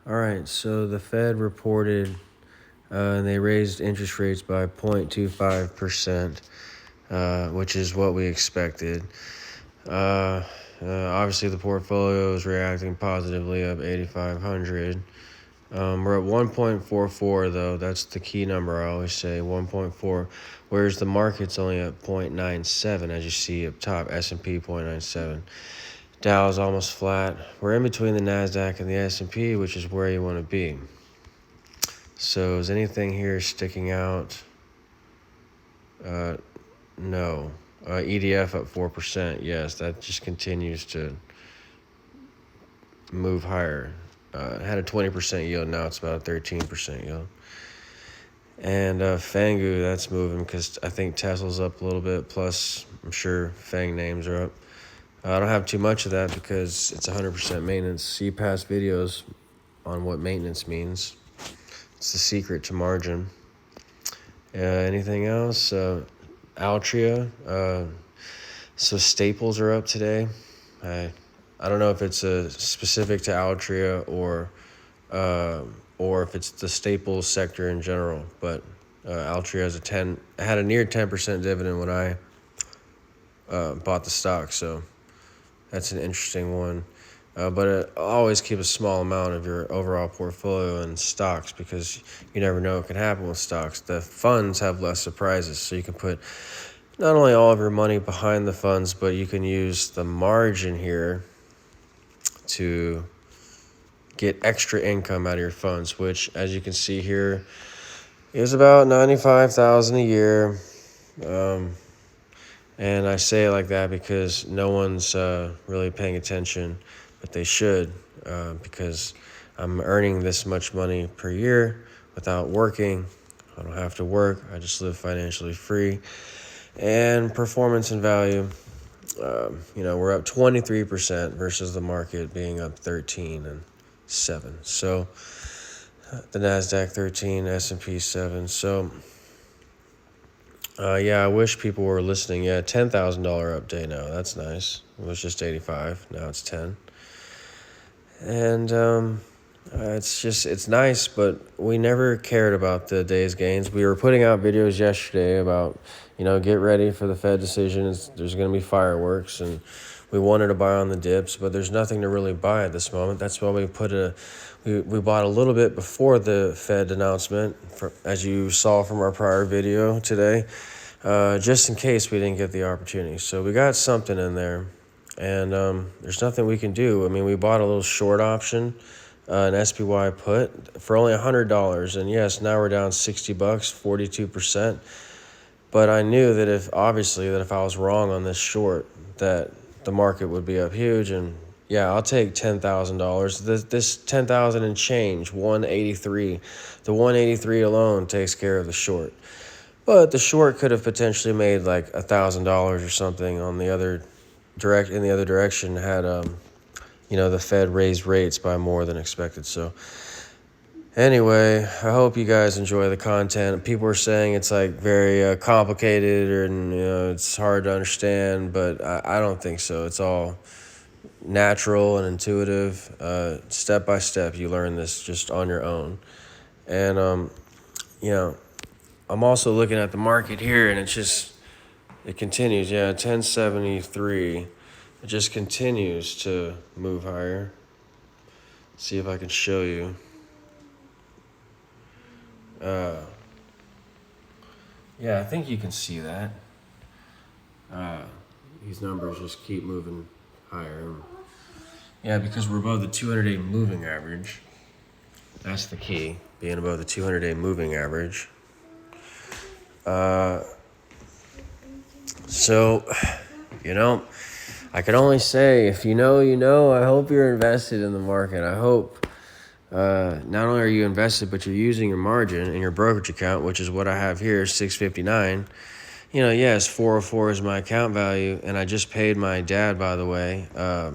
All right, so the Fed reported they raised interest rates by 0.25%, which is what we expected. Obviously, the portfolio is reacting positively, up 8,500. We're at 1.44 though. That's the key number. I always say 1.4, whereas the market's only at 0.97, as you see up top. S&P 0.97. Dow is almost flat. We're in between the Nasdaq and the S&P, which is where you want to be. So is anything here sticking out? No. EDF up 4%. Yes, that just continues to move higher. It had a 20% yield. Now it's about a 13% yield. And Fangu, that's moving because I think Tesla's up a little bit. Plus, I'm sure Fang names are up. I don't have too much of that because it's 100% maintenance. See past videos on what maintenance means. It's the secret to margin. Anything else? Altria. So staples are up today. I don't know if it's specific to Altria or if it's the staples sector in general. But Altria had a near 10% dividend when I bought the stock. So that's an interesting one. But always keep a small amount of your overall portfolio in stocks because you never know what can happen with stocks. The funds have less surprises, so you can put not only all of your money behind the funds, but you can use the margin here to get extra income out of your funds, which, as you can see here, is about $95,000 a year. And I say it like that because no one's really paying attention, but they should, because I'm earning this much money per year without working. I don't have to work. I just live financially free. And performance and value, we're up 23% versus the market being up 13 and 7. So the Nasdaq 13, S&P 7. So I wish people were listening. Yeah, $10,000 update now. That's nice. It was just 85. Now it's 10. And it's nice, but we never cared about the day's gains. We were putting out videos yesterday about, get ready for the Fed decision. There's going to be fireworks, and we wanted to buy on the dips, but there's nothing to really buy at this moment. That's why we bought a little bit before the Fed announcement, as you saw from our prior video today, just in case we didn't get the opportunity. So we got something in there, and there's nothing we can do. I mean, we bought a little short option, an SPY put for only $100, and yes, now we're down $60, 42%. But I knew that if I was wrong on this short, that the market would be up huge. And yeah, I'll take $10,000. This 10,000 and change, 183. The 183 alone takes care of the short. But the short could have potentially made like $1,000 or something on the other direction had the Fed raised rates by more than expected. So anyway, I hope you guys enjoy the content. People are saying it's like very complicated and it's hard to understand, but I don't think so. It's all natural and intuitive. Step by step, you learn this just on your own. And I'm also looking at the market here, and it continues. Yeah, 1073. It just continues to move higher. Let's see if I can show you. I think you can see that. These numbers just keep moving higher. Yeah, because we're above the 200-day moving average. That's the key, being above the 200-day moving average. So, I can only say, if you know, I hope you're invested in the market. I hope not only are you invested, but you're using your margin in your brokerage account, which is what I have here, $659. Yes, 404 is my account value, and I just paid my dad, by the way. I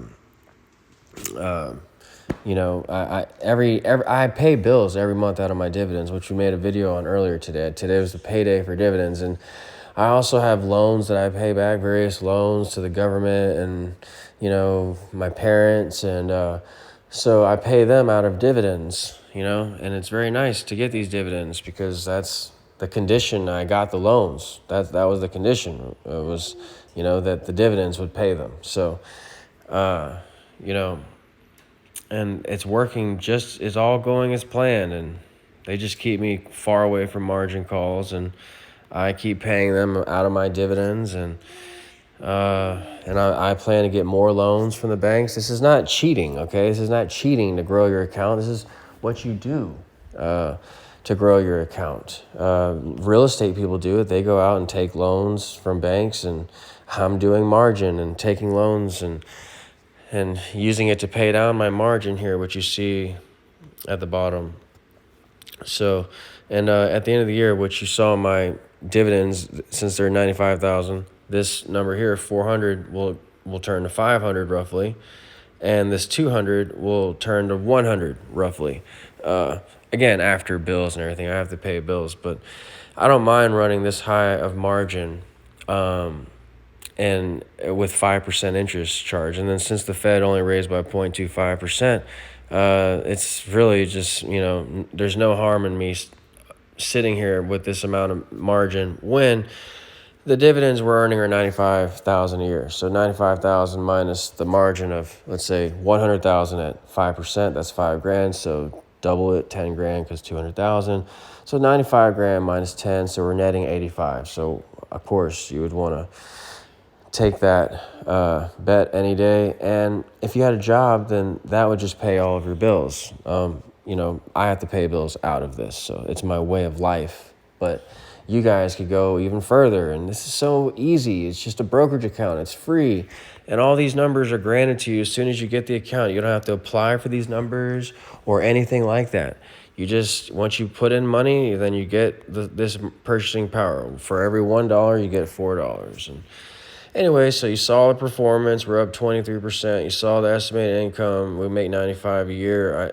pay bills every month out of my dividends, which we made a video on earlier today. Today was the payday for dividends, and I also have loans that I pay back, various loans to the government and, my parents, and So I pay them out of dividends, and it's very nice to get these dividends because that's the condition I got the loans. That was the condition. It was, that the dividends would pay them. So, uh, you know, and it's working, it's all going as planned, and they just keep me far away from margin calls, and I keep paying them out of my dividends, and I plan to get more loans from the banks. This is not cheating, okay? This is not cheating to grow your account. This is what you do to grow your account. Real estate people do it. They go out and take loans from banks, and I'm doing margin and taking loans and using it to pay down my margin here, which you see at the bottom. So, and at the end of the year, which you saw my dividends, since they're 95,000, this number here, 400, will turn to 500 roughly, and this 200 will turn to 100 roughly. Again, after bills and everything, I have to pay bills, but I don't mind running this high of margin, and with 5% interest charge. And then since the Fed only raised by 0.25%, it's really just, there's no harm in me sitting here with this amount of margin when the dividends we're earning are 95,000 a year. So 95,000 minus the margin of, let's say, 100,000 at 5%, that's $5,000. So double it, 10 grand, because 200,000. So 95 grand minus 10, so we're netting 85. So of course you would want to take that bet any day. And if you had a job, then that would just pay all of your bills. I have to pay bills out of this, so it's my way of life. But you guys could go even further, and this is so easy. It's just a brokerage account. It's free, and all these numbers are granted to you as soon as you get the account. You don't have to apply for these numbers or anything like that. You just, once you put in money, then you get this purchasing power. For every $1, you get $4. And anyway, so you saw the performance. We're up 23%. You saw the estimated income. We make 95 a year.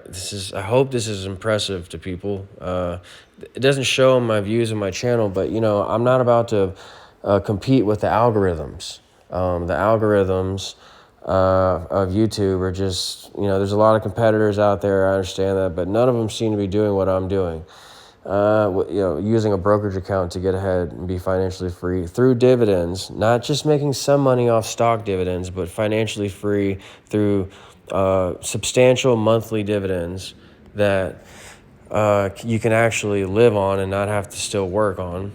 I hope this is impressive to people. It doesn't show my views on my channel, but I'm not about to compete with the algorithms. The algorithms of YouTube are just, there's a lot of competitors out there. I understand that, but none of them seem to be doing what I'm doing. Using a brokerage account to get ahead and be financially free through dividends, not just making some money off stock dividends, but financially free through substantial monthly dividends that you can actually live on and not have to still work on.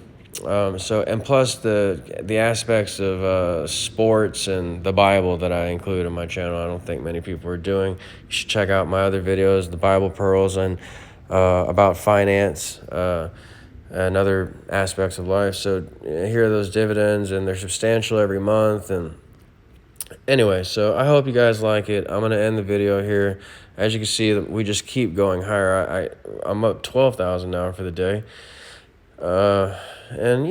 And plus the aspects of sports and the Bible that I include in my channel, I don't think many people are doing. You should check out my other videos, the Bible Pearls, and about finance and other aspects of life. So here are those dividends, and they're substantial every month. And anyway, so I hope you guys like it. I'm going to end the video here. As you can see, we just keep going higher. I'm up 12,000 now for the day. And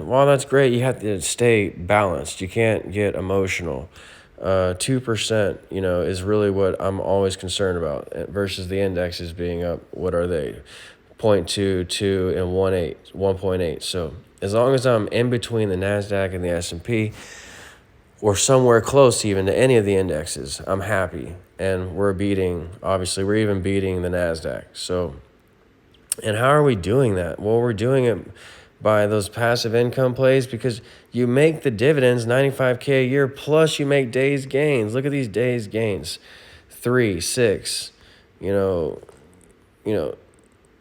while that's great, you have to stay balanced. You can't get emotional. 2%, is really what I'm always concerned about, versus the indexes being up. What are they? 0.2, 2, and 1.8. So as long as I'm in between the NASDAQ and the S&P, or somewhere close even to any of the indexes, I'm happy. And we're even beating the NASDAQ. So, and how are we doing that? Well, we're doing it by those passive income plays, because you make the dividends 95K a year, plus you make days gains. Look at these days gains, 3, 6, and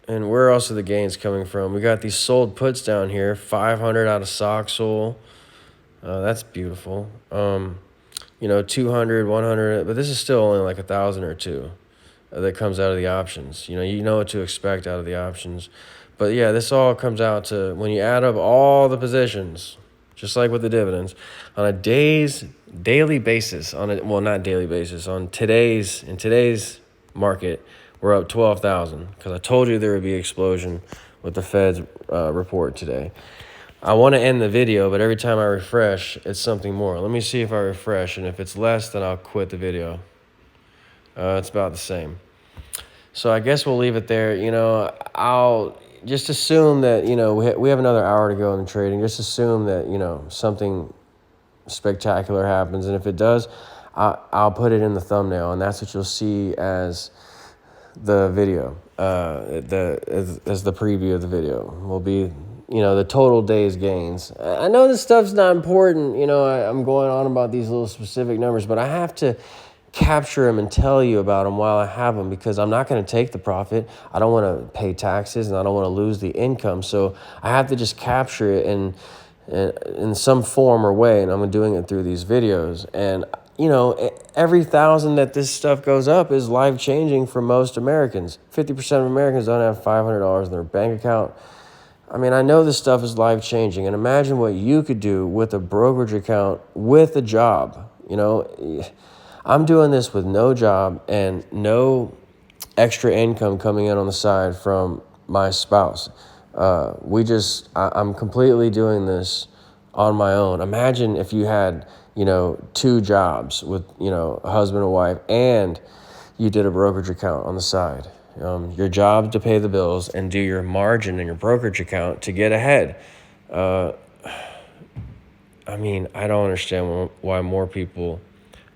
where else are the gains coming from? We got these sold puts down here, 500 out of Soxol. That's beautiful. 200, 100, but this is still only like 1,000 or 2 that comes out of the options. You know what to expect out of the options. But yeah, this all comes out to, when you add up all the positions, just like with the dividends, on a daily basis, in today's market, we're up 12,000, because I told you there would be an explosion with the Fed's report today. I want to end the video, but every time I refresh, it's something more. Let me see if I refresh, and if it's less, then I'll quit the video. It's about the same. So I guess we'll leave it there. I'll just assume that, we have another hour to go in the trading. Just assume that, something spectacular happens. And if it does, I'll put it in the thumbnail, and that's what you'll see as the video. As the preview of the video will be, the total days gains. I know this stuff's not important. I'm going on about these little specific numbers, but I have to capture them and tell you about them while I have them, because I'm not going to take the profit. I don't want to pay taxes, and I don't want to lose the income. So I have to just capture it in some form or way, and I'm doing it through these videos. And every 1,000 that this stuff goes up is life-changing for most Americans. 50% of Americans don't have $500 in their bank account. I mean, I know this stuff is life-changing, and imagine what you could do with a brokerage account with a job. I'm doing this with no job and no extra income coming in on the side from my spouse. I'm completely doing this on my own. Imagine if you had, 2 jobs with, a husband and wife, and you did a brokerage account on the side. Your job to pay the bills and do your margin in your brokerage account to get ahead. I don't understand why more people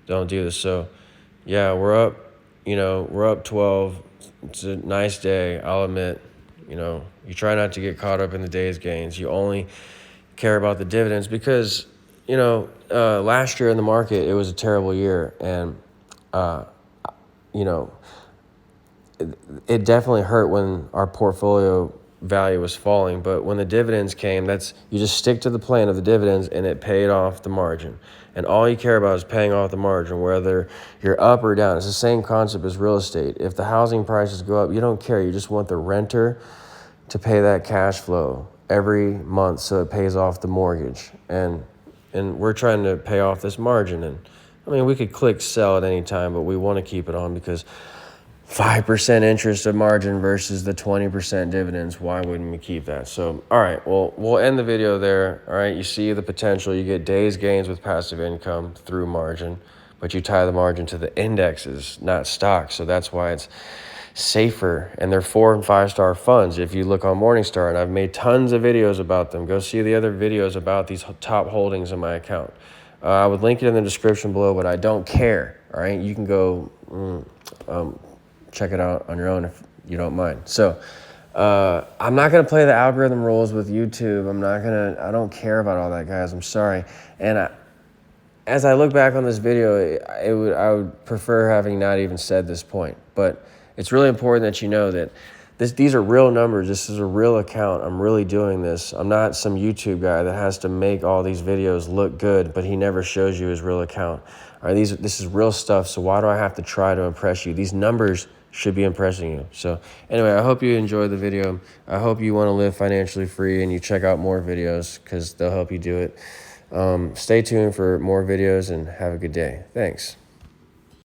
don't do this. So, yeah, we're up 12. It's a nice day, I'll admit. You try not to get caught up in the day's gains. You only care about the dividends because, last year in the market, it was a terrible year. And, it definitely hurt when our portfolio value was falling. But when the dividends came, you just stick to the plan of the dividends, and it paid off the margin. And all you care about is paying off the margin, whether you're up or down. It's the same concept as real estate. If the housing prices go up, you don't care. You just want the renter to pay that cash flow every month so it pays off the mortgage. And we're trying to pay off this margin. And we could click sell at any time, but we want to keep it on because 5% interest of margin versus the 20% dividends. Why wouldn't we keep that? So, all right, well, we'll end the video there. All right, you see the potential. You get days gains with passive income through margin, but you tie the margin to the indexes, not stocks. So that's why it's safer. And they're 4- and 5-star funds. If you look on Morningstar, and I've made tons of videos about them, go see the other videos about these top holdings in my account. I would link it in the description below, but I don't care. All right, you can go check it out on your own if you don't mind. So I'm not going to play the algorithm rules with YouTube. I don't care about all that, guys. I'm sorry. And as I look back on this video, I would prefer having not even said this point. But it's really important that you know that these are real numbers. This is a real account. I'm really doing this. I'm not some YouTube guy that has to make all these videos look good, but he never shows you his real account. All right, this is real stuff, so why do I have to try to impress you? These numbers should be impressing you. So anyway, I hope you enjoyed the video. I hope you want to live financially free and you check out more videos because they'll help you do it. Stay tuned for more videos and have a good day. Thanks.